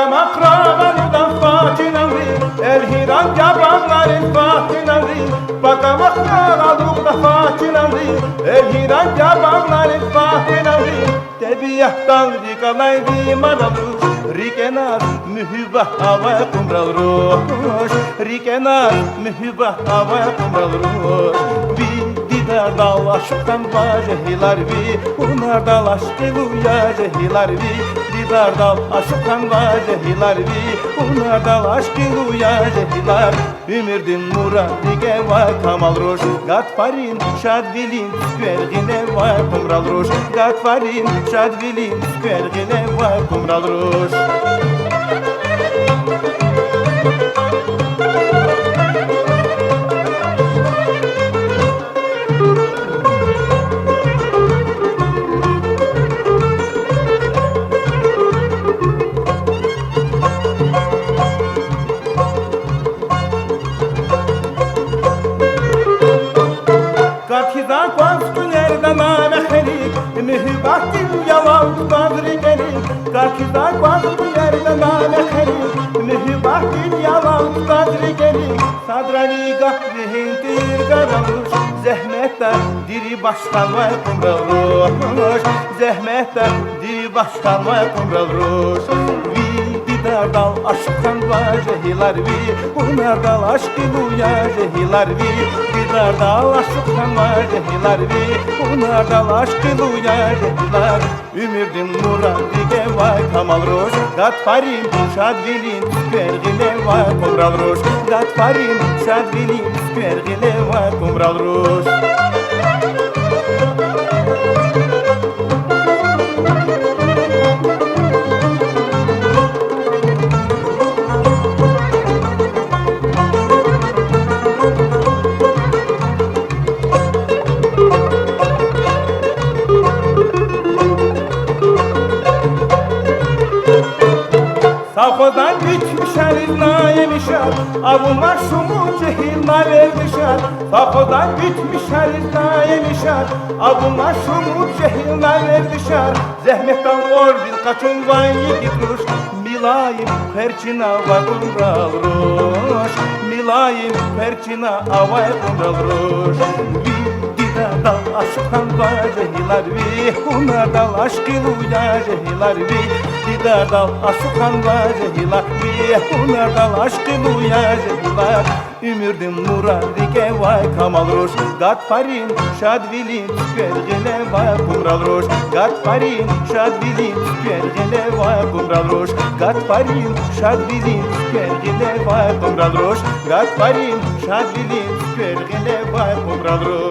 Bakamak rağmanıdan fatinanlı El hiran yabanların fatinanlı Bakamak rağmanıdan fatinanlı El hiran yabanların fatinanlı Tebiyahtan rikalaydı manalı Rikenar mühübah hava kumral roş Rikenar mühübah hava kumral roş Didar dal aşktan vajehilar vi Unar dal aşkı uya jehilar vi Didar dal aşktan vajehilar vi Unar dal aşkı uya jehilar Ümirdin muradige vay kamal roş Gatfarin şadvilin skvergine vay kumral roş Gatfarin şadvilin skvergine vay kumral roş Kathidan kvastu nereden ameherik Mühübatin yalan badri gelik Kathidan kvastu nereden ameherik Mühübatin yalan badri gelik Sadrani gahrihintir garamış Zehmetten diri baştan vay kumralroş Zehmetten diri baştan vay kumralroş Didar dal aşktan vajehilar vi Unar dal aşkı uya jehilar vi Didar dal aşktan vajehilar vi Unar dal aşkı uya jehilar Ümirdin muradige vay kamal roş Gatfarin şadvilin skvergine vay kumral roş Gatfarin şadvilin skvergine vay kumral roş Safhadan bitmişer nayemişer Avunlar şumu cehilna vermişer Safhadan bitmişer nayemişer Avunlar şumu cehilna vermişer Zehmetten ordil kaçın vay yigitruş Milayim perçina vay kumral roş Milayim perçina avay kumral roş Didar dal aşktan vajehilar vi Unar dal aşkı uya jehilar vi Didar dal aşktan vajehilar vi Unar dal aşkı uya jehilar Ümirdin muradike vay kamal roş Gatfarin şadvilin skvergine vay kumral roş Gatfarin şadvilin skvergine vay kumral roş Gatfarin şadvilin skvergine vay kumral roş Gatfarin şadvilin skvergine vay kumral roş